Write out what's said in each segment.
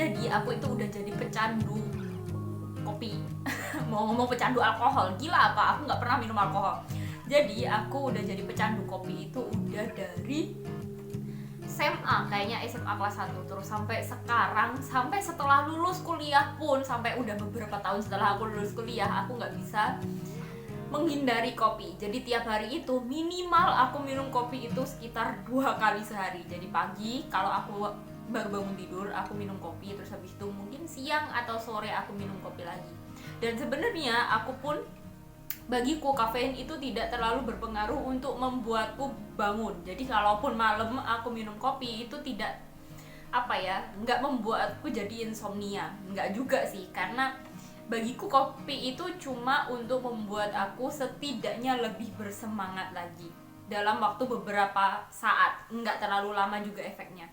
Jadi aku itu udah jadi pecandu kopi. Mau ngomong pecandu alkohol, gila apa? Aku nggak pernah minum alkohol. Jadi aku udah jadi pecandu kopi itu udah dari SMA, kayaknya SMA kelas 1, terus sampai sekarang, sampai setelah lulus kuliah pun, sampai udah beberapa tahun setelah aku lulus kuliah, aku nggak bisa menghindari kopi. Jadi tiap hari itu minimal aku minum kopi itu sekitar 2 kali sehari. Jadi pagi kalau aku baru bangun tidur aku minum kopi, terus habis itu mungkin siang atau sore aku minum kopi lagi. Dan sebenarnya aku pun, bagiku kafein itu tidak terlalu berpengaruh untuk membuatku bangun. Jadi kalaupun malam aku minum kopi itu tidak nggak membuatku jadi insomnia, nggak juga sih, karena bagiku kopi itu cuma untuk membuat aku setidaknya lebih bersemangat lagi dalam waktu beberapa saat, nggak terlalu lama juga efeknya.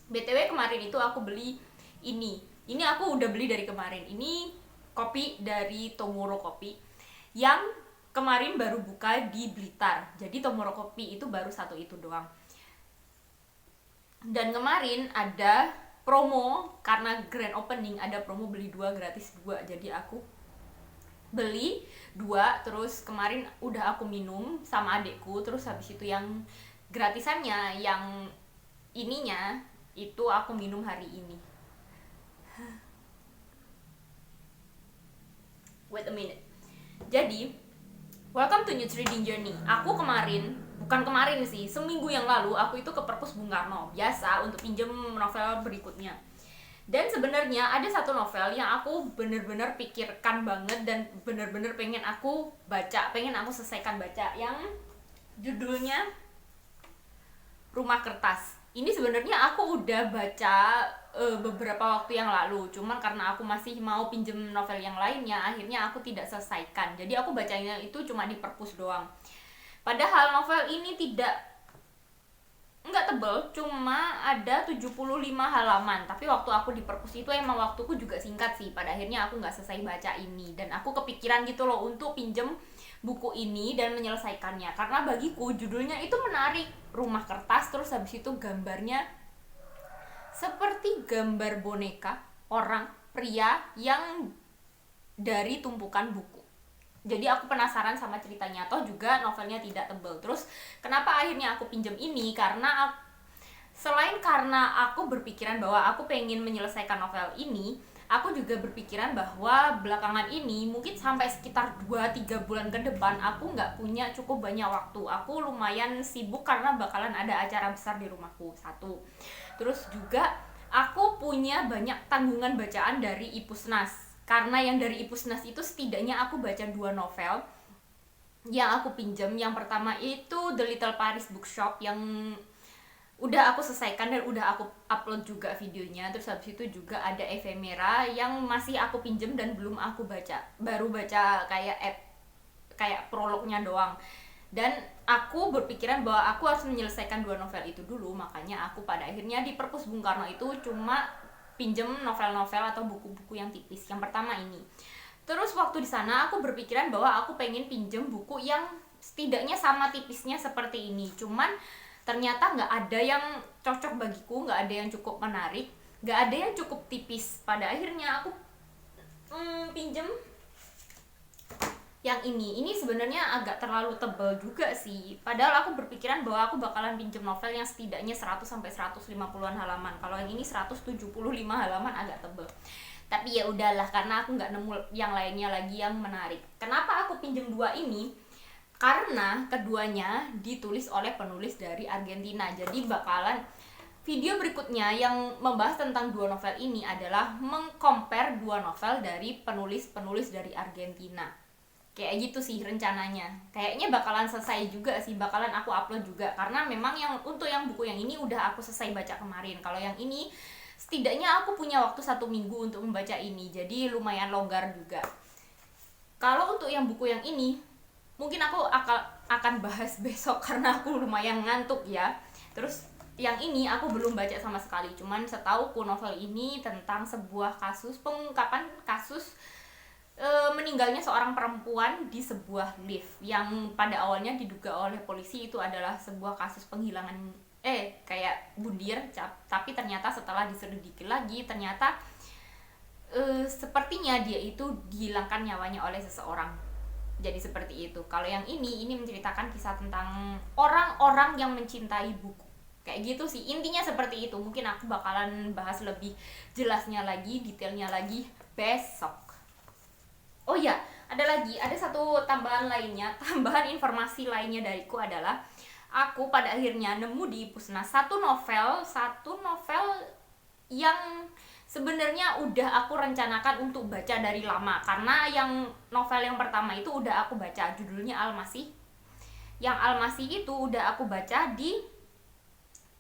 BTW kemarin itu aku beli ini aku udah beli dari kemarin, ini kopi dari Tomoro Kopi yang kemarin baru buka di Blitar. Jadi Tomoro Kopi itu baru satu itu doang. Dan kemarin ada promo, karena grand opening ada promo beli 2 gratis 2. Jadi aku beli 2, terus kemarin udah aku minum sama adekku, terus habis itu yang gratisannya, yang ininya itu aku minum hari ini. Wait a minute. Jadi, welcome to New Trading Journey. Aku bukan kemarin sih, seminggu yang lalu aku itu ke Perpus Bung Karno biasa untuk pinjem novel berikutnya. Dan sebenarnya ada satu novel yang aku bener-bener pikirkan banget dan bener-bener pengen aku baca, pengen aku selesaikan baca, yang judulnya Rumah Kertas. Ini sebenarnya aku udah baca beberapa waktu yang lalu, cuman karena aku masih mau pinjem novel yang lainnya, akhirnya aku tidak selesaikan. Jadi aku bacanya itu cuma di Perpus doang. Padahal novel ini nggak tebel, cuma ada 75 halaman. Tapi waktu aku di Perpus itu emang waktuku juga singkat sih. Pada akhirnya aku nggak selesai baca ini, dan aku kepikiran gitu loh untuk pinjem buku ini dan menyelesaikannya, karena bagiku judulnya itu menarik, Rumah Kertas, terus habis itu gambarnya seperti gambar boneka orang pria yang dari tumpukan buku. Jadi aku penasaran sama ceritanya, toh juga novelnya tidak tebel. Terus kenapa akhirnya aku pinjam ini, karena selain karena aku berpikiran bahwa aku pengen menyelesaikan novel ini, aku juga berpikiran bahwa belakangan ini mungkin sampai sekitar 2-3 bulan ke depan aku nggak punya cukup banyak waktu. Aku lumayan sibuk karena bakalan ada acara besar di rumahku, satu. Terus juga aku punya banyak tanggungan bacaan dari Ipusnas, karena yang dari Ipusnas itu setidaknya aku baca 2 novel yang aku pinjam. Yang pertama itu The Little Paris Bookshop yang udah aku selesaikan dan udah aku upload juga videonya. Terus habis itu juga ada Ephemera yang masih aku pinjam dan belum aku baca, baru baca kayak prolognya doang. Dan aku berpikiran bahwa aku harus menyelesaikan 2 novel itu dulu, makanya aku pada akhirnya di Perpus Bung Karno itu cuma pinjem novel-novel atau buku-buku yang tipis. Yang pertama ini. Terus waktu di sana aku berpikiran bahwa aku pengen pinjem buku yang setidaknya sama tipisnya seperti ini. Cuman ternyata nggak ada yang cocok bagiku, nggak ada yang cukup menarik, nggak ada yang cukup tipis. Pada akhirnya aku pinjem yang ini. Ini sebenarnya agak terlalu tebal juga sih. Padahal aku berpikiran bahwa aku bakalan pinjem novel yang setidaknya 100-150-an halaman. Kalau yang ini 175 halaman, agak tebal. Tapi ya udahlah, karena aku nggak nemu yang lainnya lagi yang menarik. Kenapa aku pinjem 2 ini? Karena keduanya ditulis oleh penulis dari Argentina. Jadi bakalan video berikutnya yang membahas tentang 2 novel ini adalah mengcompare 2 novel dari penulis-penulis dari Argentina. Kayak gitu sih rencananya. Kayaknya bakalan selesai juga sih, bakalan aku upload juga, karena memang untuk yang buku yang ini udah aku selesai baca kemarin. Kalau yang ini setidaknya aku punya waktu 1 minggu untuk membaca ini, jadi lumayan longgar juga. Kalau untuk yang buku yang ini mungkin aku akan bahas besok karena aku lumayan ngantuk ya. Terus yang ini aku belum baca sama sekali, cuman setauku novel ini tentang sebuah kasus, pengungkapan kasus meninggalnya seorang perempuan di sebuah lift, yang pada awalnya diduga oleh polisi itu adalah sebuah kasus penghilangan kayak bundir, tapi ternyata setelah diselidiki lagi ternyata sepertinya dia itu dihilangkan nyawanya oleh seseorang. Jadi seperti itu. Kalau yang ini menceritakan kisah tentang orang-orang yang mencintai buku. Kayak gitu sih, intinya seperti itu. Mungkin aku bakalan bahas lebih jelasnya lagi, detailnya lagi besok. Oh iya, ada satu tambahan lainnya, tambahan informasi lainnya dariku adalah aku pada akhirnya nemu di Pusnas satu novel yang sebenarnya udah aku rencanakan untuk baca dari lama, karena yang novel yang pertama itu udah aku baca, judulnya Al-Masih. Yang Al-Masih itu udah aku baca di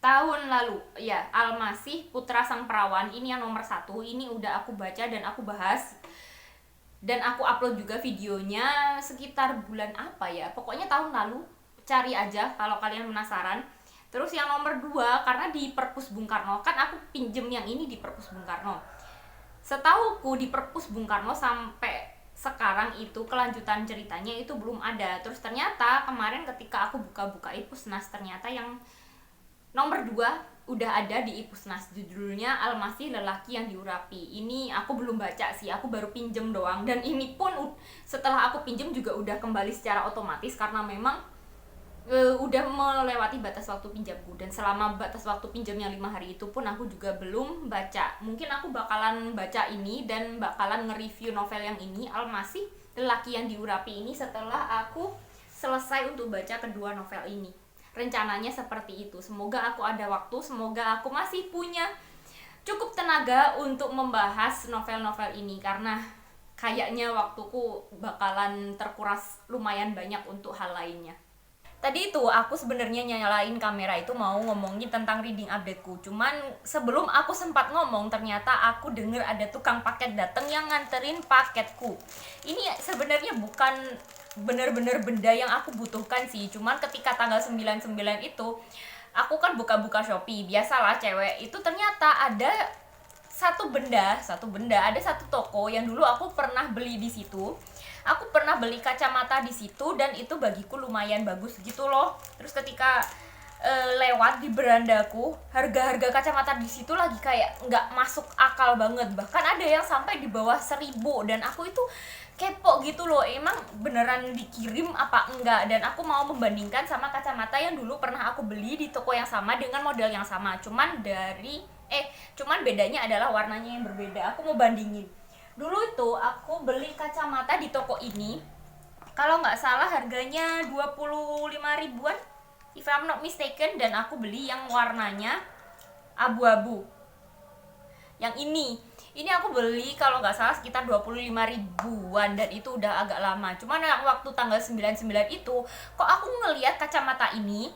tahun lalu ya. Al-Masih Putra Sang Perawan ini yang nomor 1, ini udah aku baca dan aku bahas, dan aku upload juga videonya sekitar bulan apa ya, pokoknya tahun lalu. Cari aja kalau kalian penasaran. Terus yang nomor 2, karena di Perpus Bung Karno, kan aku pinjem yang ini di Perpus Bung Karno. Setauku di Perpus Bung Karno sampai sekarang itu kelanjutan ceritanya itu belum ada. Terus ternyata kemarin ketika aku buka-buka Ipusnas, ternyata yang nomor 2 udah ada di Ipusnas, judulnya Al-Masih Lelaki yang Diurapi. Ini aku belum baca sih, aku baru pinjem doang. Dan ini pun setelah aku pinjem juga udah kembali secara otomatis, karena memang udah melewati batas waktu pinjamku. Dan selama batas waktu pinjamnya 5 hari itu pun aku juga belum baca. Mungkin aku bakalan baca ini dan bakalan nge-review novel yang ini, Al-Masih Lelaki yang Diurapi ini, setelah aku selesai untuk baca kedua novel ini. Rencananya seperti itu. Semoga aku ada waktu, semoga aku masih punya cukup tenaga untuk membahas novel-novel ini, karena kayaknya waktuku bakalan terkuras lumayan banyak untuk hal lainnya. Tadi itu aku sebenarnya nyalain kamera itu mau ngomongin tentang reading updateku. Cuman sebelum aku sempat ngomong, ternyata aku denger ada tukang paket dateng yang nganterin paketku. Ini sebenarnya bukan bener-bener benda yang aku butuhkan sih. Cuman ketika tanggal 99 itu aku kan buka-buka Shopee. Biasalah cewek itu, ternyata ada satu benda, ada satu toko yang dulu aku pernah beli di situ. Aku pernah beli kacamata di situ dan itu bagiku lumayan bagus gitu loh. Terus ketika lewat di berandaku, harga-harga kacamata di situ lagi kayak nggak masuk akal banget. Bahkan ada yang sampai di bawah 1.000, dan aku itu kepo gitu loh, emang beneran dikirim apa enggak. Dan aku mau membandingkan sama kacamata yang dulu pernah aku beli di toko yang sama dengan model yang sama, cuman bedanya adalah warnanya yang berbeda. Aku mau bandingin. Dulu itu aku beli kacamata di toko ini, kalau nggak salah harganya 25 ribuan if I'm not mistaken, dan aku beli yang warnanya abu-abu. Yang ini aku beli kalau nggak salah sekitar 25 ribuan, dan itu udah agak lama. Cuman waktu tanggal 99 itu kok aku ngelihat kacamata ini,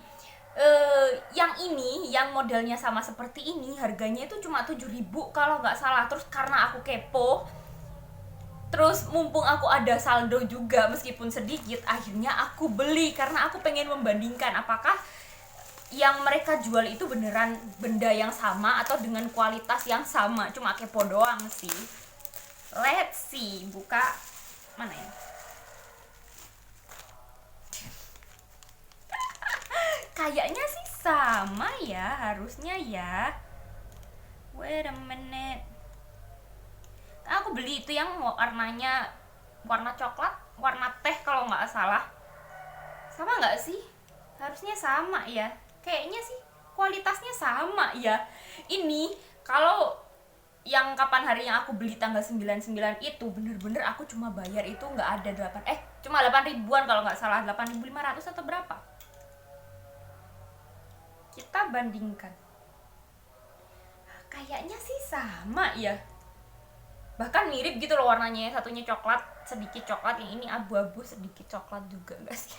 yang modelnya sama seperti ini, harganya itu cuma 7.000 kalau nggak salah. Terus karena aku kepo, terus mumpung aku ada saldo juga meskipun sedikit, akhirnya aku beli karena aku pengen membandingkan apakah yang mereka jual itu beneran benda yang sama atau dengan kualitas yang sama. Cuma kepo doang sih. Let's see, buka mana ya? Kayaknya sih sama ya, harusnya ya. Wait a minute. Aku beli itu yang warnanya warna coklat, warna teh kalau nggak salah. Sama nggak sih? Harusnya sama ya. Kayaknya sih kualitasnya sama ya. Ini kalau yang kapan hari yang aku beli tanggal 99 itu bener-bener aku cuma bayar itu nggak ada cuma 8 ribuan kalau nggak salah, 8.500 atau berapa. Kita bandingkan. Kayaknya sih sama ya. Bahkan mirip gitu loh warnanya, yang satunya coklat, sedikit coklat, yang ini abu-abu sedikit coklat juga, gak sih?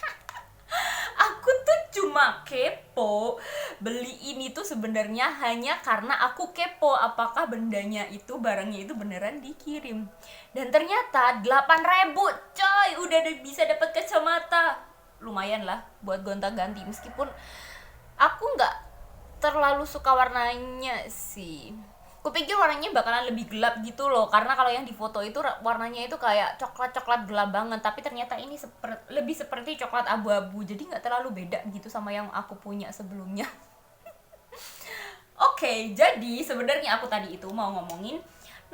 Aku tuh cuma kepo. Beli ini tuh sebenarnya hanya karena aku kepo apakah bendanya itu, barangnya itu beneran dikirim. Dan ternyata 8.000 coy, udah bisa dapat kacamata. Lumayan lah buat gonta-ganti, meskipun aku nggak terlalu suka warnanya sih. Kupikir warnanya bakalan lebih gelap gitu loh, karena kalau yang di foto itu warnanya itu kayak coklat-coklat gelap banget, tapi ternyata ini lebih seperti coklat abu-abu, jadi nggak terlalu beda gitu sama yang aku punya sebelumnya. Oke, jadi sebenarnya aku tadi itu mau ngomongin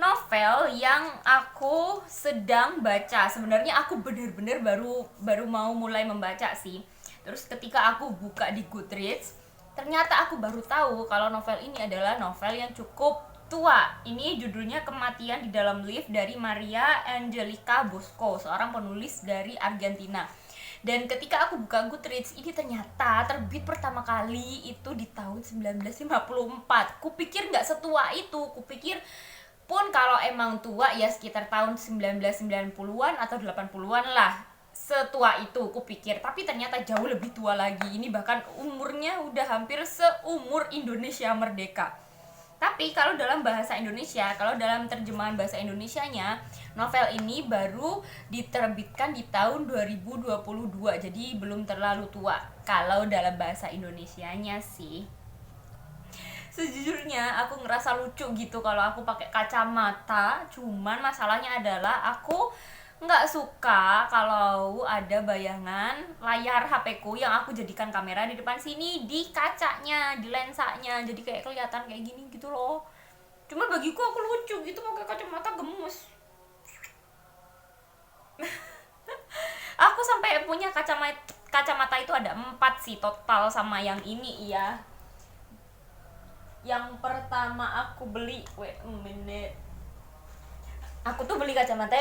novel yang aku sedang baca. Sebenarnya aku bener-bener baru mau mulai membaca sih. Terus ketika aku buka di Goodreads, ternyata aku baru tahu kalau novel ini adalah novel yang cukup tua. Ini judulnya Kematian di Dalam Lift dari Maria Angelica Bosco, seorang penulis dari Argentina. Dan ketika aku buka Goodreads, ini ternyata terbit pertama kali itu di tahun 1954. Kupikir nggak setua itu, kupikir pun kalau emang tua ya sekitar tahun 1990-an atau 80-an lah, setua itu kupikir. Tapi ternyata jauh lebih tua lagi. Ini bahkan umurnya udah hampir seumur Indonesia merdeka. Tapi kalau dalam bahasa Indonesia, kalau dalam terjemahan bahasa Indonesianya, novel ini baru diterbitkan di tahun 2022. Jadi belum terlalu tua kalau dalam bahasa Indonesianya sih. Sejujurnya aku ngerasa lucu gitu kalau aku pakai kacamata. Cuman masalahnya adalah aku nggak suka kalau ada bayangan layar HP-ku yang aku jadikan kamera di depan sini, di kacanya, di lensanya, jadi kayak kelihatan kayak gini gitu loh. Cuma bagiku aku lucu gitu pakai kacamata, gemes. Aku sampai punya kacamata itu ada 4 sih total sama yang ini ya. Yang pertama aku beli, wait a minute. Aku tuh beli kacamata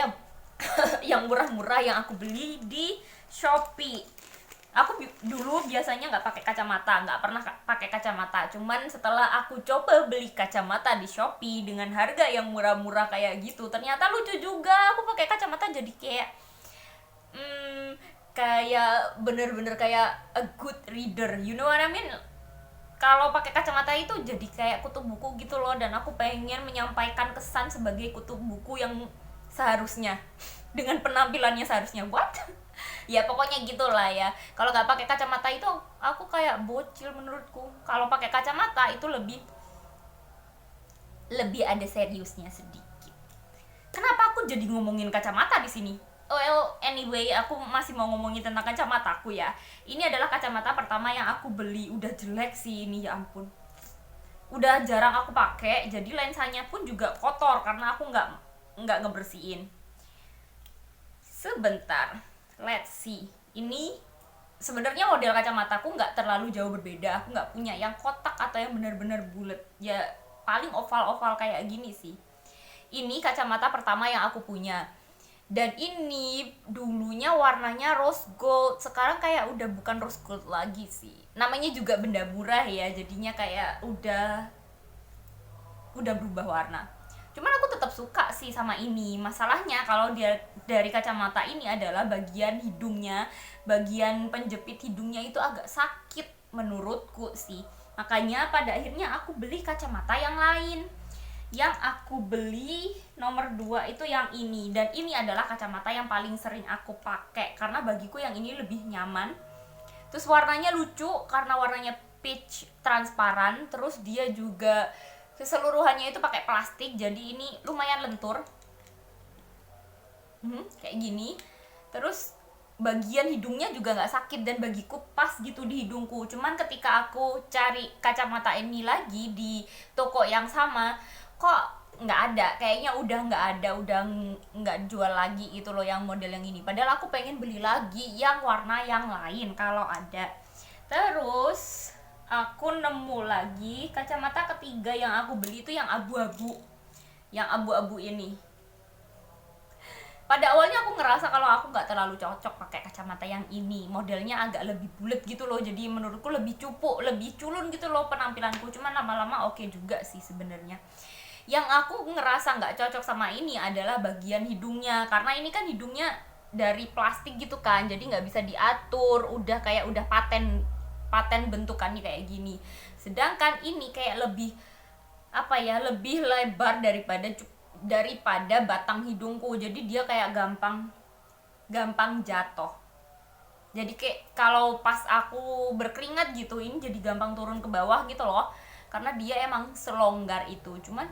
yang murah-murah yang aku beli di Shopee. Aku dulu biasanya nggak pakai kacamata, nggak pernah pakai kacamata. Cuman setelah aku coba beli kacamata di Shopee dengan harga yang murah-murah kayak gitu, ternyata lucu juga. Aku pakai kacamata jadi kayak bener-bener kayak a good reader, you know what I mean? Kalau pakai kacamata itu jadi kayak kutub buku gitu loh, dan aku pengen menyampaikan kesan sebagai kutub buku yang seharusnya dengan penampilannya seharusnya. What? Ya pokoknya gitulah ya. Kalau nggak pakai kacamata itu aku kayak bocil menurutku. Kalau pakai kacamata itu lebih ada seriusnya sedikit. Kenapa aku jadi ngomongin kacamata di sini? Well, anyway, aku masih mau ngomongin tentang kacamataku ya. Ini adalah kacamata pertama yang aku beli. Udah jelek sih ini, ya ampun. Udah jarang aku pakai, jadi lensanya pun juga kotor karena aku nggak ngebersihin. Sebentar, let's see. Ini sebenarnya model kacamataku nggak terlalu jauh berbeda. Aku nggak punya yang kotak atau yang benar-benar bulat. Ya paling oval-oval kayak gini sih. Ini kacamata pertama yang aku punya. Dan ini dulunya warnanya rose gold, sekarang kayak udah bukan rose gold lagi sih. Namanya juga benda murah ya, jadinya kayak udah berubah warna. Cuman aku tetap suka sih sama ini. Masalahnya kalau dia dari kacamata ini adalah bagian hidungnya, bagian penjepit hidungnya itu agak sakit menurutku sih. Makanya pada akhirnya aku beli kacamata yang lain. Yang aku beli nomor 2 itu yang ini, dan ini adalah kacamata yang paling sering aku pakai karena bagiku yang ini lebih nyaman. Terus warnanya lucu karena warnanya peach transparan, terus dia juga keseluruhannya itu pakai plastik, jadi ini lumayan lentur. Kayak gini. Terus bagian hidungnya juga nggak sakit dan bagiku pas gitu di hidungku. Cuman ketika aku cari kacamata ini lagi di toko yang sama, kok nggak ada, kayaknya udah nggak jual lagi itu loh yang model yang ini. Padahal aku pengen beli lagi yang warna yang lain kalau ada. Terus aku nemu lagi kacamata ketiga yang aku beli itu yang abu-abu ini. Pada awalnya aku ngerasa kalau aku nggak terlalu cocok pakai kacamata yang ini, modelnya agak lebih bulat gitu loh, jadi menurutku lebih cupu, lebih culun gitu loh penampilanku. Cuman lama-lama oke juga sih sebenarnya. Yang aku ngerasa nggak cocok sama ini adalah bagian hidungnya, karena ini kan hidungnya dari plastik gitu kan, jadi nggak bisa diatur, udah paten bentukannya kayak gini. Sedangkan ini kayak lebih lebar daripada batang hidungku, jadi dia kayak gampang jatuh. Jadi kayak kalau pas aku berkeringat gitu, ini jadi gampang turun ke bawah gitu loh, karena dia emang selonggar itu. Cuman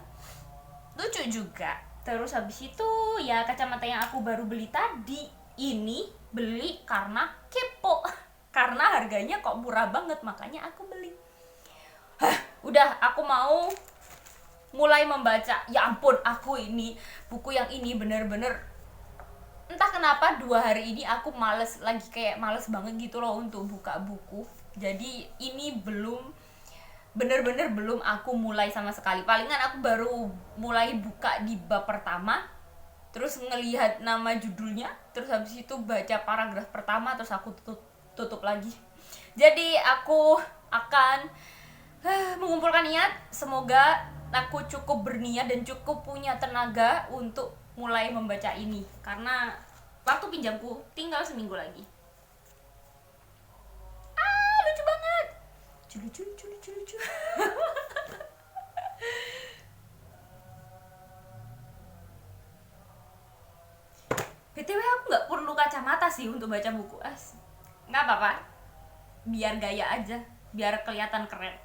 lucu juga. Terus habis itu ya kacamata yang aku baru beli tadi ini beli karena kepo karena harganya kok murah banget, makanya aku beli. udah aku mau mulai membaca. Ya ampun, aku ini buku yang ini bener-bener entah kenapa 2 hari ini aku males, lagi kayak males banget gitu loh untuk buka buku. Jadi ini bener-bener belum aku mulai sama sekali. Palingan aku baru mulai buka di bab pertama, terus ngelihat nama judulnya, terus habis itu baca paragraf pertama, terus aku tutup lagi. Jadi aku akan mengumpulkan niat. Semoga aku cukup berniat dan cukup punya tenaga untuk mulai membaca ini, karena waktu pinjamku tinggal seminggu lagi. Lucu banget. Lucu. BTW aku nggak perlu kacamata sih untuk baca buku. Nggak apa-apa, biar gaya aja, biar kelihatan keren.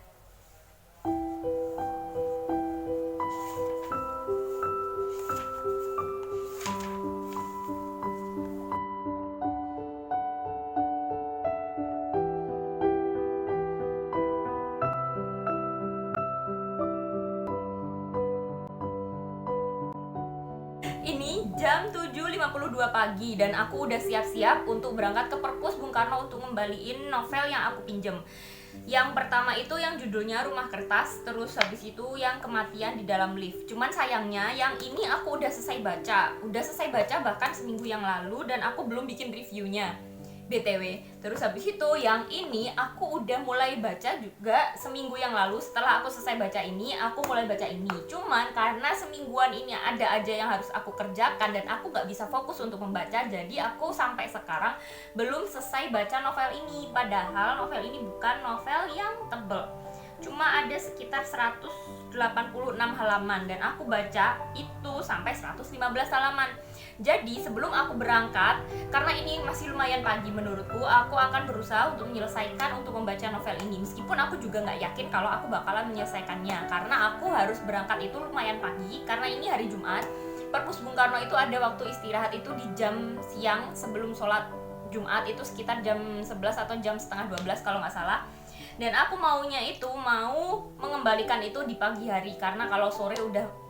Ini jam 7.52 pagi dan aku udah siap-siap untuk berangkat ke Perpus Bung Karno untuk ngembaliin novel yang aku pinjem. Yang pertama itu yang judulnya Rumah Kertas, terus habis itu yang Kematian di Dalam Lift. Cuman sayangnya yang ini aku udah selesai baca bahkan seminggu yang lalu, dan aku belum bikin reviewnya BTW. Terus habis itu yang ini aku udah mulai baca juga seminggu yang lalu. Setelah aku selesai baca ini, aku mulai baca ini. Cuman karena semingguan ini ada aja yang harus aku kerjakan dan aku gak bisa fokus untuk membaca, jadi aku sampai sekarang belum selesai baca novel ini. Padahal novel ini bukan novel yang tebel, cuma ada sekitar 186 halaman dan aku baca itu sampai 115 halaman. Jadi sebelum aku berangkat, karena ini masih lumayan pagi menurutku, aku akan berusaha untuk menyelesaikan untuk membaca novel ini. Meskipun aku juga gak yakin kalau aku bakalan menyelesaikannya, karena aku harus berangkat itu lumayan pagi, karena ini hari Jumat. Perpus Bung Karno itu ada waktu istirahat itu di jam siang sebelum sholat Jumat, itu sekitar jam 11 atau jam setengah 12 kalau gak salah. Dan aku maunya itu mau mengembalikan itu di pagi hari, karena kalau sore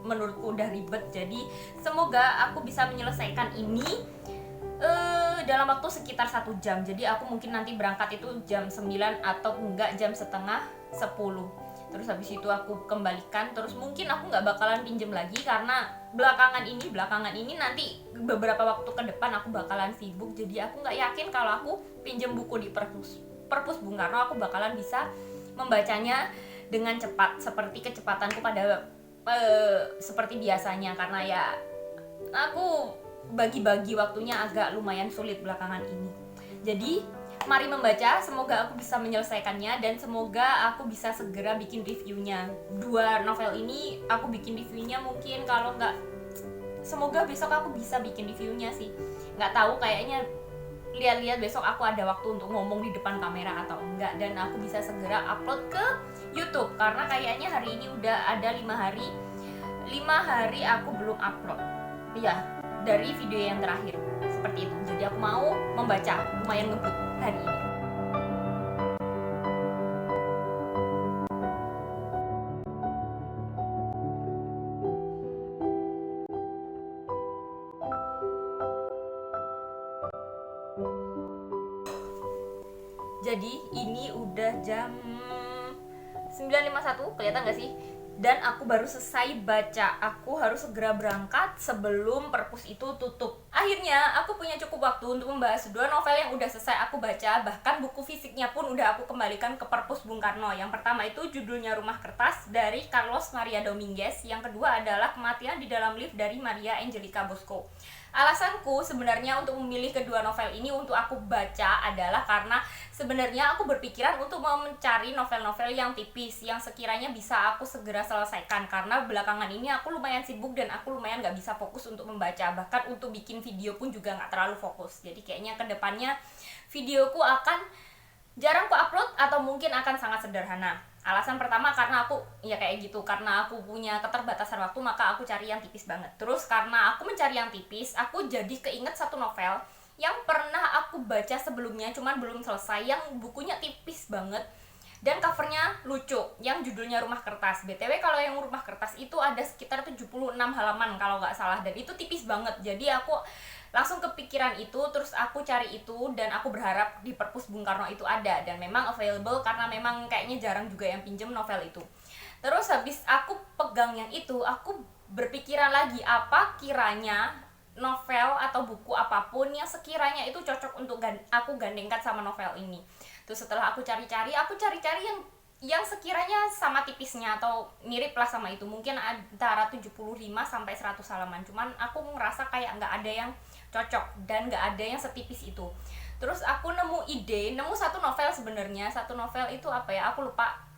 menurutku udah ribet. Jadi semoga aku bisa menyelesaikan ini dalam waktu sekitar 1 jam. Jadi aku mungkin nanti berangkat itu jam 9 atau enggak jam setengah 10. Terus habis itu aku kembalikan, terus mungkin aku nggak bakalan pinjem lagi karena belakangan ini nanti beberapa waktu ke depan aku bakalan sibuk. Jadi aku nggak yakin kalau aku pinjem buku di Perpus Bung Karno aku bakalan bisa membacanya dengan cepat seperti kecepatanku pada seperti biasanya, karena ya aku bagi-bagi waktunya agak lumayan sulit belakangan ini. Jadi mari membaca, semoga aku bisa menyelesaikannya dan semoga aku bisa segera bikin reviewnya. 2 novel ini aku bikin reviewnya mungkin kalau nggak, semoga besok aku bisa bikin reviewnya sih. Nggak tahu, kayaknya lihat-lihat besok aku ada waktu untuk ngomong di depan kamera atau enggak, dan aku bisa segera upload ke YouTube karena kayaknya hari ini udah ada 5 hari aku belum upload ya dari video yang terakhir seperti itu. Jadi aku mau membaca lumayan ngebut hari ini. Jadi ini udah jam 9.51, kelihatan gak sih? Dan aku baru selesai baca. Aku harus segera berangkat sebelum perpus itu tutup. Akhirnya aku punya cukup waktu untuk membahas 2 novel yang udah selesai aku baca. Bahkan buku fisiknya pun udah aku kembalikan ke Perpus Bung Karno. Yang pertama itu judulnya Rumah Kertas dari Carlos Maria Dominguez. Yang kedua adalah Kematian di Dalam Lift dari Maria Angelica Bosco. Alasanku sebenarnya untuk memilih kedua novel ini untuk aku baca adalah karena sebenarnya aku berpikiran untuk mencari novel-novel yang tipis, yang sekiranya bisa aku segera selesaikan. Karena belakangan ini aku lumayan sibuk dan aku lumayan gak bisa fokus untuk membaca. Bahkan untuk bikin video pun juga gak terlalu fokus. Jadi kayaknya kedepannya videoku akan jarang ku upload atau mungkin akan sangat sederhana. Alasan pertama karena aku ya kayak gitu, karena aku punya keterbatasan waktu, maka aku cari yang tipis banget. Terus karena aku mencari yang tipis, aku jadi keinget satu novel yang pernah aku baca sebelumnya cuman belum selesai, yang bukunya tipis banget dan covernya lucu yang judulnya Rumah Kertas. BTW kalau yang Rumah Kertas itu ada sekitar 76 halaman kalau nggak salah, dan itu tipis banget. Jadi aku langsung kepikiran itu, terus aku cari itu, dan aku berharap di perpus Bung Karno itu ada, dan memang available karena memang kayaknya jarang juga yang pinjem novel itu. Terus habis aku pegang yang itu, aku berpikiran lagi apa kiranya novel atau buku apapun yang sekiranya itu cocok untuk aku gandengkan sama novel ini. Terus setelah aku cari-cari yang sekiranya sama tipisnya atau mirip lah sama itu, mungkin antara 75 sampai 100 halaman. Cuman aku ngerasa kayak nggak ada yang cocok dan nggak ada yang setipis itu. Terus aku nemu satu novel sebenarnya. Satu novel itu apa ya, aku lupa.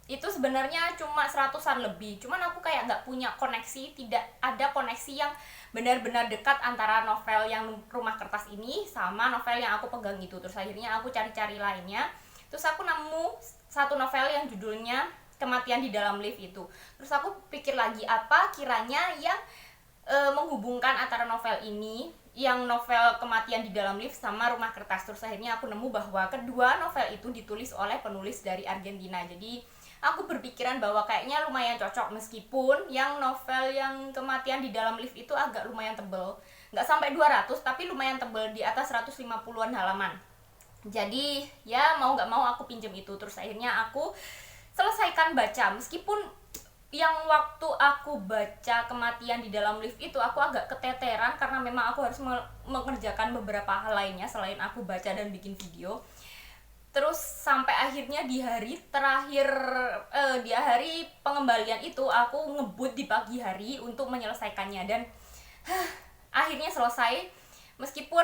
Itu sebenarnya cuma 100-an lebih, cuman aku kayak nggak punya koneksi, tidak ada koneksi yang benar-benar dekat antara novel yang Rumah Kertas ini sama novel yang aku pegang itu. Terus akhirnya aku cari-cari lainnya, terus aku nemu satu novel yang judulnya Kematian di Dalam Lift itu. Terus aku pikir lagi apa kiranya yang menghubungkan antara novel ini, yang novel Kematian di Dalam Lift sama Rumah Kertas. Terus akhirnya aku nemu bahwa kedua novel itu ditulis oleh penulis dari Argentina. Jadi aku berpikiran bahwa kayaknya lumayan cocok, meskipun yang novel yang Kematian di Dalam Lift itu agak lumayan tebel, nggak sampai 200 tapi lumayan tebel, di atas 150-an halaman. Jadi ya mau nggak mau aku pinjem itu. Terus akhirnya aku selesaikan baca, meskipun yang waktu aku baca Kematian di Dalam Lift itu aku agak keteteran karena memang aku harus mengerjakan beberapa hal lainnya selain aku baca dan bikin video. Terus sampai akhirnya di hari terakhir, di hari pengembalian itu aku ngebut di pagi hari untuk menyelesaikannya, dan akhirnya selesai. Meskipun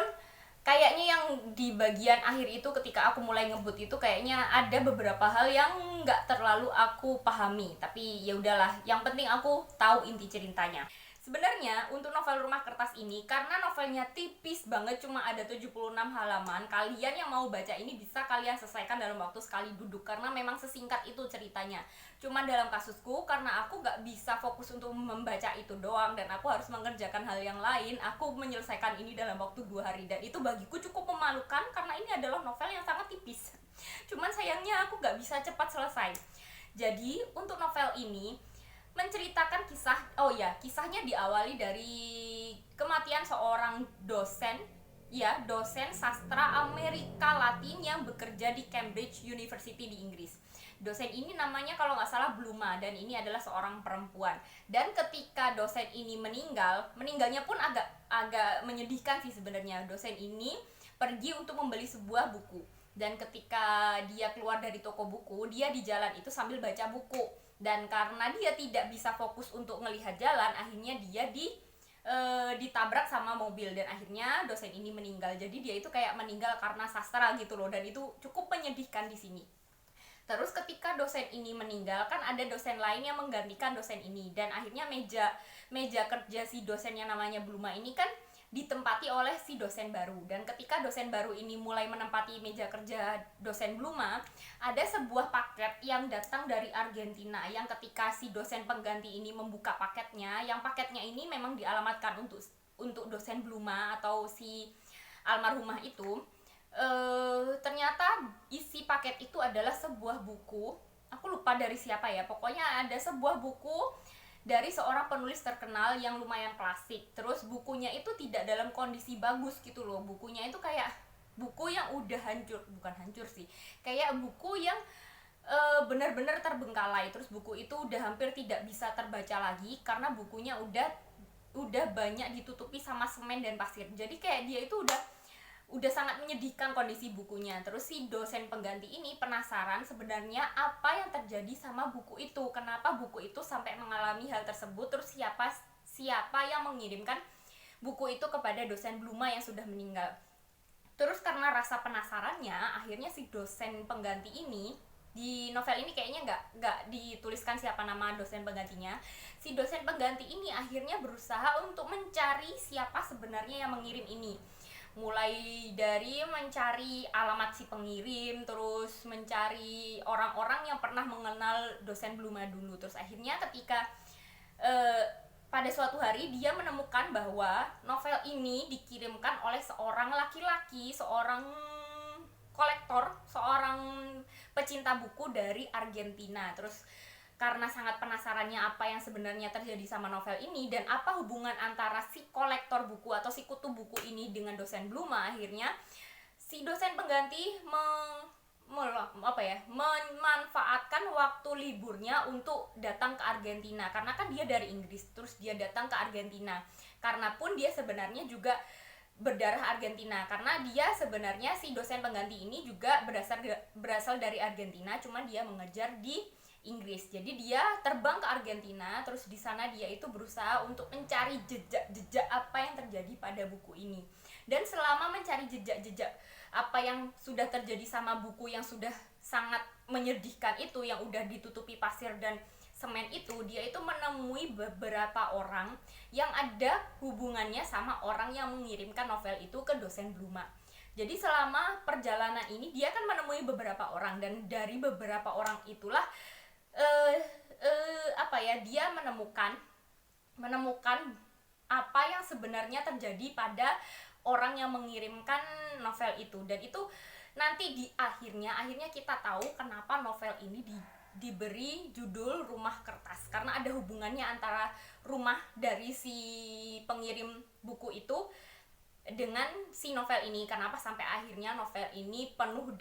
kayaknya yang di bagian akhir itu ketika aku mulai ngebut itu kayaknya ada beberapa hal yang nggak terlalu aku pahami, tapi ya udahlah, yang penting aku tahu inti ceritanya. Sebenarnya untuk novel Rumah Kertas ini, karena novelnya tipis banget, cuma ada 76 halaman, kalian yang mau baca ini bisa kalian selesaikan dalam waktu sekali duduk, karena memang sesingkat itu ceritanya. Cuma dalam kasusku, karena aku gak bisa fokus untuk membaca itu doang, dan aku harus mengerjakan hal yang lain, aku menyelesaikan ini dalam waktu 2 hari, dan itu bagiku cukup memalukan, karena ini adalah novel yang sangat tipis. Cuman sayangnya aku gak bisa cepat selesai. Jadi untuk novel ini menceritakan kisahnya diawali dari kematian seorang dosen sastra Amerika Latin yang bekerja di Cambridge University di Inggris. Dosen ini namanya kalau nggak salah Bluma, dan ini adalah seorang perempuan. Dan ketika dosen ini meninggalnya pun agak menyedihkan sih sebenarnya. Dosen ini pergi untuk membeli sebuah buku, dan ketika dia keluar dari toko buku, dia di jalan itu sambil baca buku. Dan karena dia tidak bisa fokus untuk melihat jalan, akhirnya dia ditabrak sama mobil, dan akhirnya dosen ini meninggal. Jadi dia itu kayak meninggal karena sastra gitu loh, dan itu cukup menyedihkan di sini. Terus ketika dosen ini meninggal, kan ada dosen lain yang menggantikan dosen ini, dan akhirnya meja kerja si dosen yang namanya Bluma ini kan ditempati oleh si dosen baru. Dan ketika dosen baru ini mulai menempati meja kerja dosen Bluma, ada sebuah paket yang datang dari Argentina, yang ketika si dosen pengganti ini membuka paketnya, yang paketnya ini memang dialamatkan untuk dosen Bluma atau si almarhumah itu, ternyata isi paket itu adalah sebuah buku. Aku lupa dari siapa ya, pokoknya ada sebuah buku dari seorang penulis terkenal yang lumayan klasik. Terus bukunya itu tidak dalam kondisi bagus gitu loh. Bukunya itu kayak buku yang udah bukan hancur sih, kayak buku yang benar-benar terbengkalai. Terus buku itu udah hampir tidak bisa terbaca lagi karena bukunya udah banyak ditutupi sama semen dan pasir. Jadi kayak dia itu udah sangat menyedihkan kondisi bukunya. Terus si dosen pengganti ini penasaran sebenarnya apa yang terjadi sama buku itu, kenapa buku itu sampai mengalami hal tersebut, terus siapa yang mengirimkan buku itu kepada dosen Bluma yang sudah meninggal. Terus karena rasa penasarannya, akhirnya si dosen pengganti ini, di novel ini kayaknya nggak dituliskan siapa nama dosen penggantinya. Si dosen pengganti ini akhirnya berusaha untuk mencari siapa sebenarnya yang mengirim ini, mulai dari mencari alamat si pengirim, terus mencari orang-orang yang pernah mengenal dosen Bluma dulu. Terus akhirnya ketika pada suatu hari dia menemukan bahwa novel ini dikirimkan oleh seorang laki-laki, seorang kolektor, seorang pecinta buku dari Argentina. Terus karena sangat penasarannya apa yang sebenarnya terjadi sama novel ini dan apa hubungan antara si kolektor buku atau si kutu buku ini dengan dosen Bluma, akhirnya si dosen pengganti memanfaatkan waktu liburnya untuk datang ke Argentina, karena kan dia dari Inggris, terus dia datang ke Argentina. Karena pun dia sebenarnya juga berdarah Argentina, karena dia sebenarnya si dosen pengganti ini juga berasal dari Argentina, cuma dia mengejar di Inggris. Jadi dia terbang ke Argentina, terus di sana dia itu berusaha untuk mencari jejak-jejak apa yang terjadi pada buku ini. Dan selama mencari jejak-jejak apa yang sudah terjadi sama buku yang sudah sangat menyedihkan itu, yang udah ditutupi pasir dan semen itu, dia itu menemui beberapa orang yang ada hubungannya sama orang yang mengirimkan novel itu ke dosen Bluma. Jadi selama perjalanan ini dia kan menemui beberapa orang, dan dari beberapa orang itulah dia menemukan apa yang sebenarnya terjadi pada orang yang mengirimkan novel itu. Dan itu nanti di akhirnya kita tahu kenapa novel ini diberi judul Rumah Kertas, karena ada hubungannya antara rumah dari si pengirim buku itu dengan si novel ini. Kenapa sampai akhirnya novel ini penuh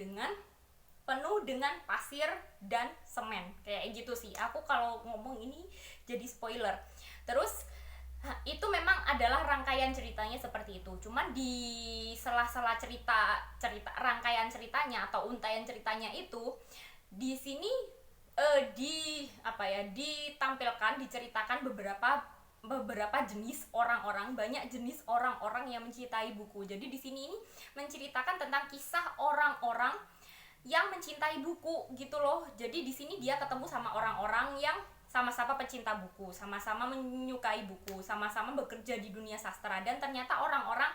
dengan pasir dan semen, kayak gitu sih. Aku kalau ngomong ini jadi spoiler. Terus itu memang adalah rangkaian ceritanya seperti itu. Cuman di sela-sela cerita rangkaian ceritanya atau untaian ceritanya itu, di sini ditampilkan, diceritakan beberapa jenis orang-orang, banyak jenis orang-orang yang mencintai buku. Jadi di sini ini menceritakan tentang kisah orang-orang yang mencintai buku gitu loh. Jadi di sini dia ketemu sama orang-orang yang sama-sama pecinta buku, sama-sama menyukai buku, sama-sama bekerja di dunia sastra. Dan ternyata orang-orang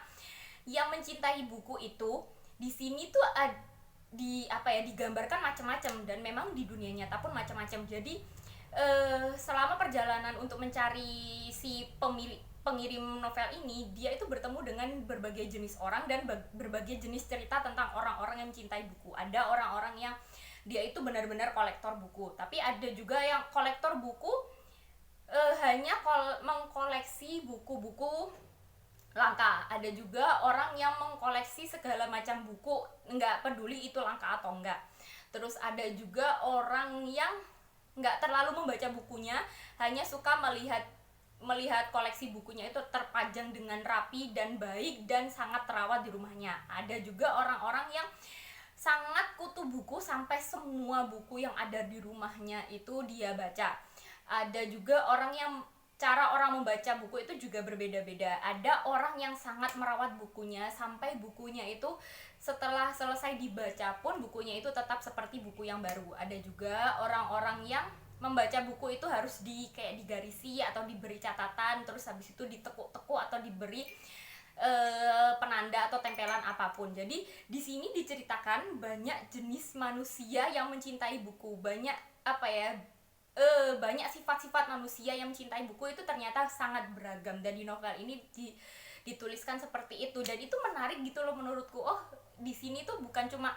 yang mencintai buku itu di sini tuh digambarkan macam-macam, dan memang di dunia nyata pun macam-macam. Jadi selama perjalanan untuk mencari si pengirim novel ini, dia itu bertemu dengan berbagai jenis orang dan berbagai jenis cerita tentang orang-orang yang mencintai buku. Ada orang-orang yang dia itu benar-benar kolektor buku, tapi ada juga yang kolektor buku hanya mengkoleksi buku-buku langka. Ada juga orang yang mengkoleksi segala macam buku, nggak peduli itu langka atau enggak. Terus ada juga orang yang nggak terlalu membaca bukunya, hanya suka melihat koleksi bukunya itu terpajang dengan rapi dan baik dan sangat terawat di rumahnya. Ada juga orang-orang yang sangat kutu buku, sampai semua buku yang ada di rumahnya itu dia baca. Ada juga cara orang membaca buku itu juga berbeda-beda. Ada orang yang sangat merawat bukunya, sampai bukunya itu setelah selesai dibaca pun bukunya itu tetap seperti buku yang baru. Ada juga orang-orang yang membaca buku itu harus digarisi atau diberi catatan, terus habis itu ditekuk-tekuk atau diberi penanda atau tempelan apapun. Jadi di sini diceritakan banyak jenis manusia yang mencintai buku, banyak sifat-sifat manusia yang mencintai buku itu ternyata sangat beragam, dan di novel ini dituliskan seperti itu. Dan itu menarik gitu loh menurutku. Oh, di sini tuh bukan cuma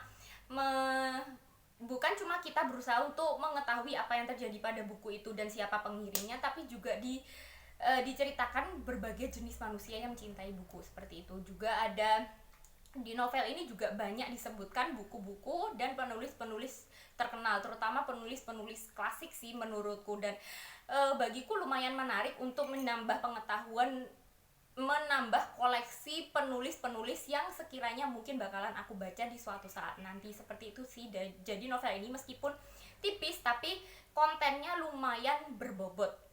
kita berusaha untuk mengetahui apa yang terjadi pada buku itu dan siapa pengirimnya, tapi juga diceritakan berbagai jenis manusia yang mencintai buku seperti itu. Juga ada di novel ini juga banyak disebutkan buku-buku dan penulis-penulis terkenal, terutama penulis-penulis klasik sih menurutku. Dan bagiku lumayan menarik untuk menambah pengetahuan, menambah koleksi penulis-penulis yang sekiranya mungkin bakalan aku baca di suatu saat nanti, seperti itu sih. Jadi novel ini meskipun tipis tapi kontennya lumayan berbobot.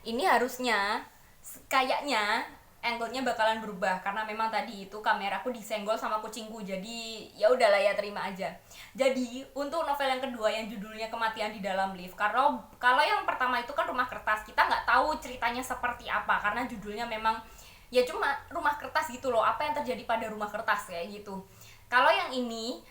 Ini harusnya kayaknya angle-nya bakalan berubah, karena memang tadi itu kameraku disenggol sama kucingku. Jadi ya udahlah ya, terima aja. Jadi untuk novel yang kedua yang judulnya Kematian di Dalam Lift, kalau yang pertama itu kan Rumah Kertas, kita nggak tahu ceritanya seperti apa karena judulnya memang ya cuma rumah kertas gitu loh, apa yang terjadi pada rumah kertas kayak gitu. Kalau yang ini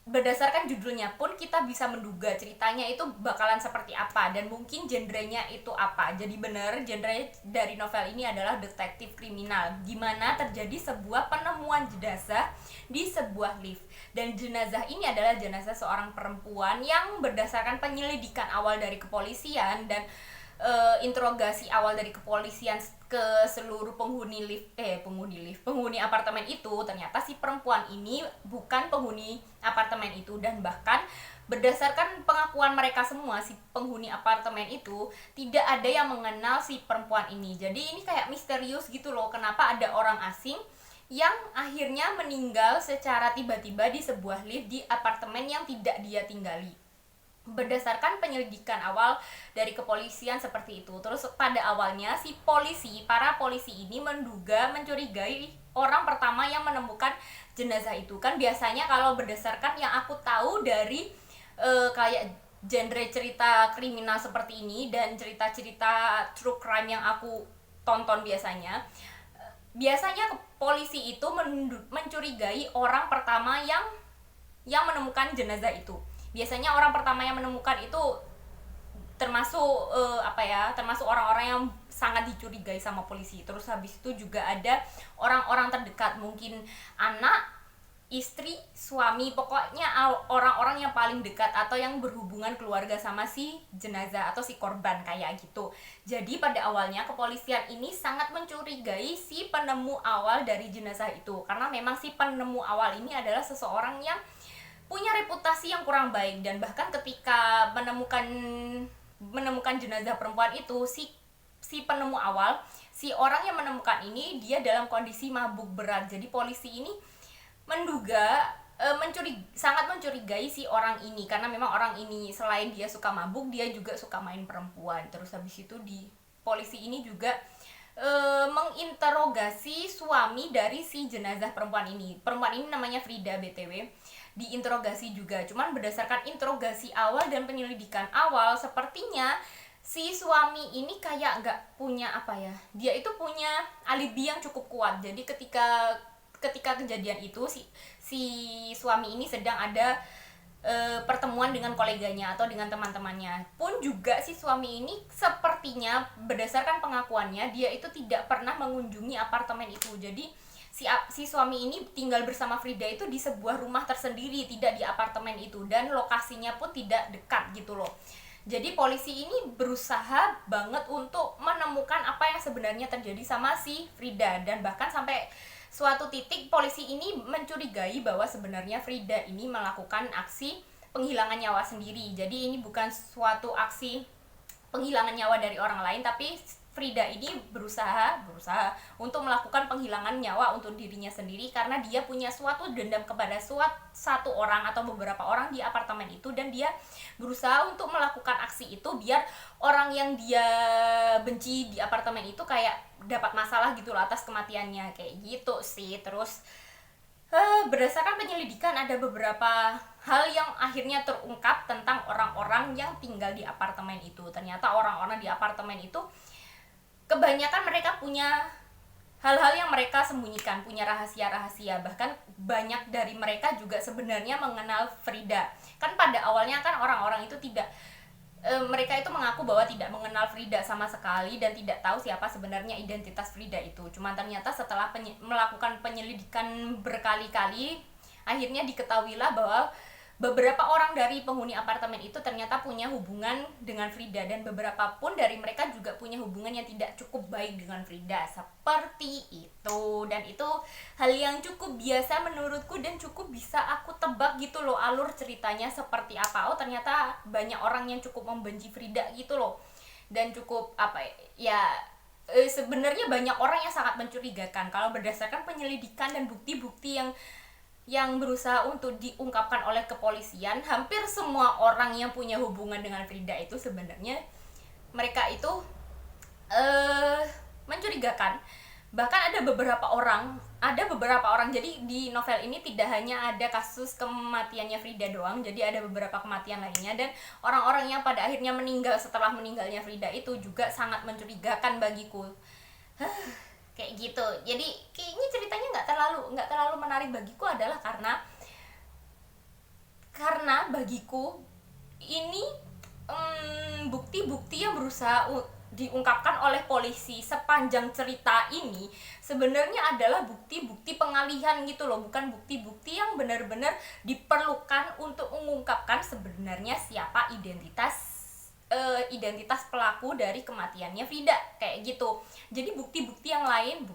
berdasarkan judulnya pun kita bisa menduga ceritanya itu bakalan seperti apa dan mungkin genrenya itu apa. Jadi benar genre dari novel ini adalah detektif kriminal, gimana terjadi sebuah penemuan jenazah di sebuah lift, dan jenazah ini adalah jenazah seorang perempuan yang berdasarkan penyelidikan awal dari kepolisian dan interogasi awal dari kepolisian ke seluruh penghuni apartemen itu, ternyata si perempuan ini bukan penghuni apartemen itu, dan bahkan berdasarkan pengakuan mereka semua si penghuni apartemen itu tidak ada yang mengenal si perempuan ini. Jadi ini kayak misterius gitu loh, kenapa ada orang asing yang akhirnya meninggal secara tiba-tiba di sebuah lift di apartemen yang tidak dia tinggali. Berdasarkan penyelidikan awal dari kepolisian seperti itu. Terus pada awalnya para polisi ini mencurigai orang pertama yang menemukan jenazah itu. Kan biasanya kalau berdasarkan yang aku tahu dari kayak genre cerita kriminal seperti ini dan cerita-cerita true crime yang aku tonton biasanya polisi itu mencurigai orang pertama yang menemukan jenazah itu. Biasanya orang pertama yang menemukan itu termasuk termasuk orang-orang yang sangat dicurigai sama polisi. Terus habis itu juga ada orang-orang terdekat, mungkin anak, istri, suami, pokoknya orang-orang yang paling dekat atau yang berhubungan keluarga sama si jenazah atau si korban kayak gitu. Jadi pada awalnya kepolisian ini sangat mencurigai si penemu awal dari jenazah itu, karena memang si penemu awal ini adalah seseorang yang punya reputasi yang kurang baik, dan bahkan ketika menemukan jenazah perempuan itu, si penemu awal, si orang yang menemukan ini dia dalam kondisi mabuk berat. Jadi polisi ini sangat mencurigai si orang ini, karena memang orang ini selain dia suka mabuk, dia juga suka main perempuan. Terus habis itu polisi ini juga menginterogasi suami dari si jenazah perempuan ini. Perempuan ini namanya Frida BTW. Diinterogasi juga, cuman berdasarkan interogasi awal dan penyelidikan awal, sepertinya si suami ini kayak nggak punya dia itu punya alibi yang cukup kuat. Jadi ketika kejadian itu si suami ini sedang ada pertemuan dengan koleganya atau dengan teman-temannya. Pun juga si suami ini sepertinya berdasarkan pengakuannya dia itu tidak pernah mengunjungi apartemen itu. Jadi si suami ini tinggal bersama Frida itu di sebuah rumah tersendiri, tidak di apartemen itu, dan lokasinya pun tidak dekat gitu loh. Jadi polisi ini berusaha banget untuk menemukan apa yang sebenarnya terjadi sama si Frida, dan bahkan sampai suatu titik polisi ini mencurigai bahwa sebenarnya Frida ini melakukan aksi penghilangan nyawa sendiri. Jadi ini bukan suatu aksi penghilangan nyawa dari orang lain, tapi Frida ini berusaha untuk melakukan penghilangan nyawa untuk dirinya sendiri, karena dia punya suatu dendam kepada satu orang atau beberapa orang di apartemen itu, dan dia berusaha untuk melakukan aksi itu biar orang yang dia benci di apartemen itu kayak dapat masalah gitu loh atas kematiannya, kayak gitu sih. Terus berdasarkan penyelidikan ada beberapa hal yang akhirnya terungkap tentang orang-orang yang tinggal di apartemen itu. Ternyata orang-orang di apartemen itu kebanyakan mereka punya hal-hal yang mereka sembunyikan, punya rahasia-rahasia. Bahkan banyak dari mereka juga sebenarnya mengenal Frida. Kan pada awalnya kan orang-orang itu mereka itu mengaku bahwa tidak mengenal Frida sama sekali dan tidak tahu siapa sebenarnya identitas Frida itu. Cuma ternyata setelah melakukan penyelidikan berkali-kali, akhirnya diketahuilah bahwa beberapa orang dari penghuni apartemen itu ternyata punya hubungan dengan Frida, dan beberapa pun dari mereka juga punya hubungan yang tidak cukup baik dengan Frida, seperti itu. Dan itu hal yang cukup biasa menurutku dan cukup bisa aku tebak gitu loh alur ceritanya seperti apa. Oh ternyata banyak orang yang cukup membenci Frida gitu loh, dan cukup sebenarnya banyak orang yang sangat mencurigakan kalau berdasarkan penyelidikan dan bukti-bukti yang berusaha untuk diungkapkan oleh kepolisian. Hampir semua orang yang punya hubungan dengan Frida itu sebenarnya mereka itu mencurigakan. Bahkan ada beberapa orang, jadi di novel ini tidak hanya ada kasus kematiannya Frida doang, jadi ada beberapa kematian lainnya, dan orang-orang yang pada akhirnya meninggal setelah meninggalnya Frida itu juga sangat mencurigakan bagiku. Kayak gitu. Jadi kayaknya ceritanya nggak terlalu menarik bagiku adalah karena karena bagiku ini bukti-bukti yang berusaha diungkapkan oleh polisi sepanjang cerita ini sebenarnya adalah bukti-bukti pengalihan gitu loh, bukan bukti-bukti yang benar-benar diperlukan untuk mengungkapkan sebenarnya siapa identitas pelaku dari kematiannya Frida kayak gitu. Jadi bukti-bukti yang lain,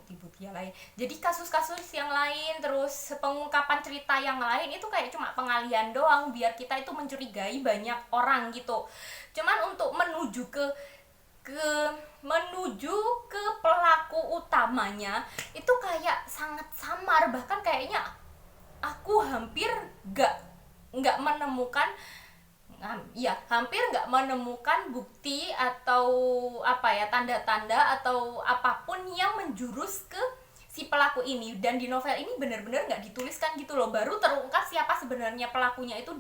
jadi kasus-kasus yang lain, terus pengungkapan cerita yang lain itu kayak cuma pengalihan doang biar kita itu mencurigai banyak orang gitu. Cuman untuk menuju ke pelaku utamanya itu kayak sangat samar, bahkan kayaknya aku hampir nggak menemukan hampir nggak menemukan bukti atau tanda-tanda atau apapun yang menjurus ke si pelaku ini. Dan di novel ini benar-benar nggak dituliskan gitu loh, baru terungkap siapa sebenarnya pelakunya itu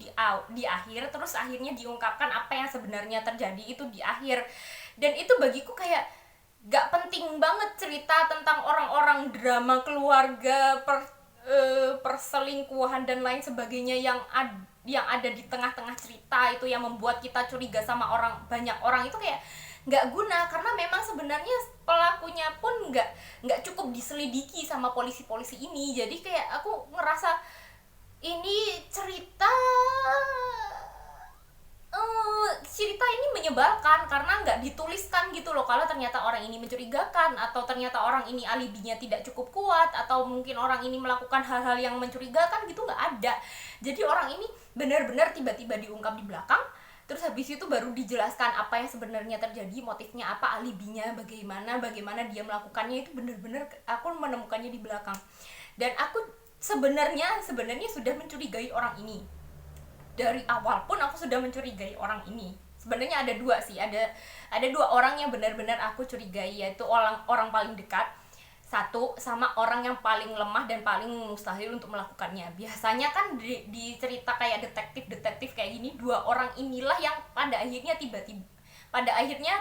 di akhir, terus akhirnya diungkapkan apa yang sebenarnya terjadi itu di akhir. Dan itu bagiku kayak nggak penting banget cerita tentang orang-orang drama keluarga, perselingkuhan dan lain sebagainya yang ada di tengah-tengah cerita itu yang membuat kita curiga sama banyak orang itu kayak nggak guna, karena memang sebenarnya pelakunya pun nggak cukup diselidiki sama polisi-polisi ini. Jadi kayak aku ngerasa ini cerita ini menyebalkan karena nggak dituliskan gitu loh, kalau ternyata orang ini mencurigakan atau ternyata orang ini alibinya tidak cukup kuat atau mungkin orang ini melakukan hal-hal yang mencurigakan gitu, nggak ada. Jadi orang ini benar-benar tiba-tiba diungkap di belakang, terus habis itu baru dijelaskan apa yang sebenarnya terjadi, motifnya apa, alibinya bagaimana dia melakukannya, itu benar-benar aku menemukannya di belakang. Dan aku sebenarnya sudah mencurigai orang ini dari awal pun. Aku sudah mencurigai orang ini. Sebenarnya ada dua sih, ada dua orang yang benar-benar aku curigai, yaitu orang paling dekat, satu sama orang yang paling lemah dan paling mustahil untuk melakukannya. Biasanya kan di cerita kayak detektif kayak gini, dua orang inilah yang pada akhirnya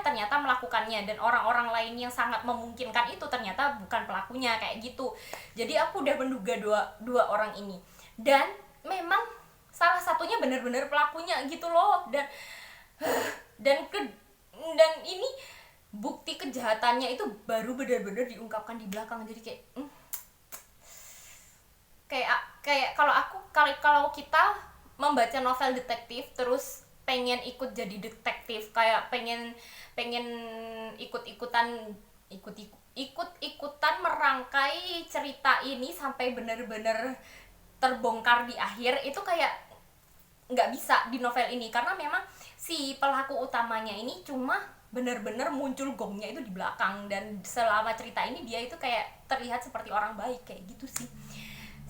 ternyata melakukannya, dan orang-orang lain yang sangat memungkinkan itu ternyata bukan pelakunya kayak gitu. Jadi aku udah menduga dua orang ini, dan memang salah satunya benar-benar pelakunya gitu loh. Dan ini bukti kejahatannya itu baru benar-benar diungkapkan di belakang. Jadi kayak kalau kita membaca novel detektif terus pengen ikut jadi detektif, kayak pengen ikut-ikutan merangkai cerita ini sampai benar-benar terbongkar di akhir, itu kayak nggak bisa di novel ini, karena memang si pelaku utamanya ini cuma benar-benar muncul gongnya itu di belakang, dan selama cerita ini dia itu kayak terlihat seperti orang baik kayak gitu sih.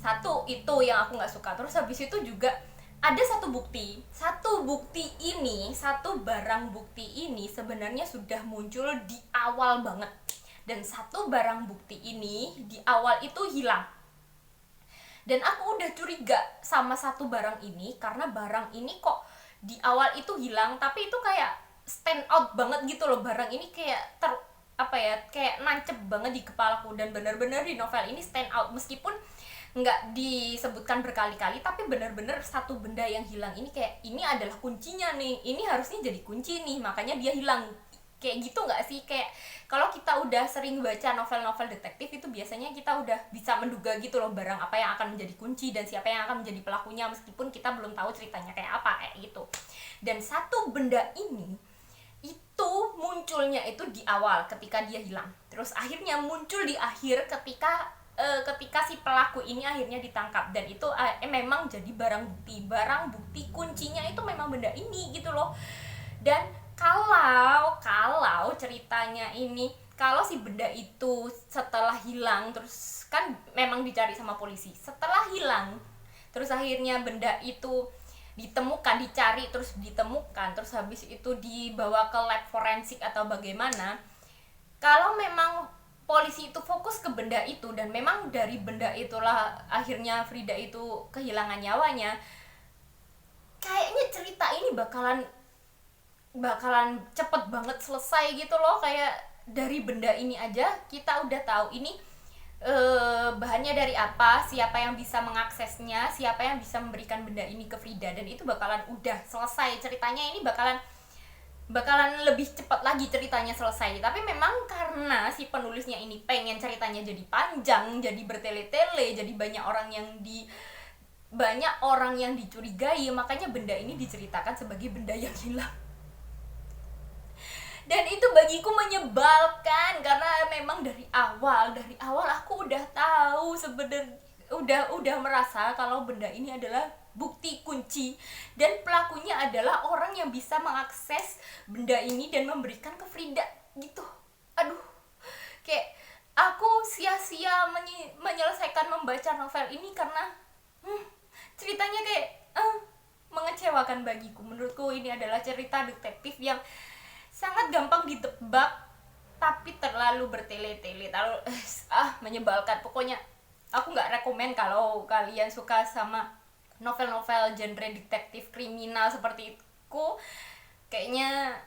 Satu itu yang aku nggak suka. Terus habis itu juga ada satu barang bukti ini sebenarnya sudah muncul di awal banget, dan satu barang bukti ini di awal itu hilang. Dan aku udah curiga sama satu barang ini, karena barang ini kok di awal itu hilang, tapi itu kayak stand out banget gitu loh. Barang ini kayak kayak nancep banget di kepalaku, dan benar-benar di novel ini stand out, meskipun nggak disebutkan berkali-kali, tapi benar-benar satu benda yang hilang ini kayak ini adalah kuncinya nih, ini harusnya jadi kunci nih, makanya dia hilang. Kayak gitu nggak sih? Kayak kalau kita udah sering baca novel-novel detektif itu biasanya kita udah bisa menduga gitu loh barang apa yang akan menjadi kunci dan siapa yang akan menjadi pelakunya, meskipun kita belum tahu ceritanya kayak apa kayak gitu. Dan satu benda ini itu munculnya itu di awal ketika dia hilang, terus akhirnya muncul di akhir ketika si pelaku ini akhirnya ditangkap, dan itu memang jadi barang bukti kuncinya itu memang benda ini gitu loh. Dan kalau ceritanya ini, kalau si benda itu setelah hilang, terus kan memang dicari sama polisi, setelah hilang terus akhirnya benda itu dicari terus ditemukan, terus habis itu dibawa ke lab forensik atau bagaimana, kalau memang polisi itu fokus ke benda itu dan memang dari benda itulah akhirnya Frida itu kehilangan nyawanya, kayaknya cerita ini bakalan cepet banget selesai gitu loh. Kayak dari benda ini aja kita udah tahu ini bahannya dari apa, siapa yang bisa mengaksesnya, siapa yang bisa memberikan benda ini ke Frida, dan itu bakalan udah selesai ceritanya. Ini bakalan lebih cepat lagi ceritanya selesai. Tapi memang karena si penulisnya ini pengen ceritanya jadi panjang, jadi bertele-tele, jadi banyak orang yang dicurigai, makanya benda ini diceritakan sebagai benda yang hilang. Dan itu bagiku menyebalkan karena memang dari awal aku udah tahu sebenarnya, udah merasa kalau benda ini adalah bukti kunci dan pelakunya adalah orang yang bisa mengakses benda ini dan memberikan ke Frida gitu. Aduh, kayak aku sia-sia menyelesaikan membaca novel ini karena ceritanya kayak mengecewakan bagiku. Menurutku ini adalah cerita detektif yang sangat gampang ditebak tapi terlalu bertele-tele, terlalu menyebalkan. Pokoknya aku nggak rekomen kalau kalian suka sama novel-novel genre detektif kriminal seperti itu. Kayaknya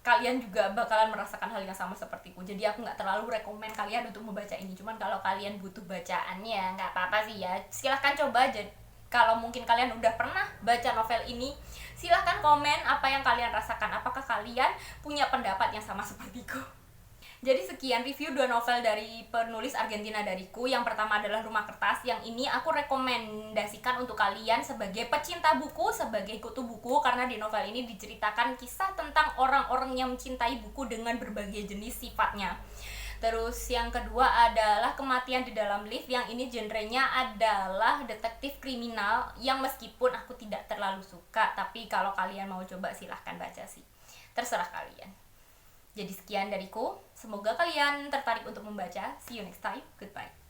kalian juga bakalan merasakan hal yang sama sepertiku. Jadi aku nggak terlalu rekomen kalian untuk membaca ini. Cuman kalau kalian butuh bacaannya, nggak apa-apa sih ya, silahkan coba aja. Kalau mungkin kalian udah pernah baca novel ini, silahkan komen apa yang kalian rasakan. Apakah kalian punya pendapat yang sama sepertiku? Jadi sekian review 2 novel dari penulis Argentina dariku. Yang pertama adalah Rumah Kertas. Yang ini aku rekomendasikan untuk kalian sebagai pecinta buku, sebagai kutu buku, karena di novel ini diceritakan kisah tentang orang-orang yang mencintai buku dengan berbagai jenis sifatnya. Terus yang kedua adalah Kematian di Dalam Lift. Yang ini genrenya adalah detektif kriminal, yang meskipun aku tidak terlalu suka, tapi kalau kalian mau coba silahkan baca sih, terserah kalian. Jadi sekian dariku, semoga kalian tertarik untuk membaca. See you next time, goodbye.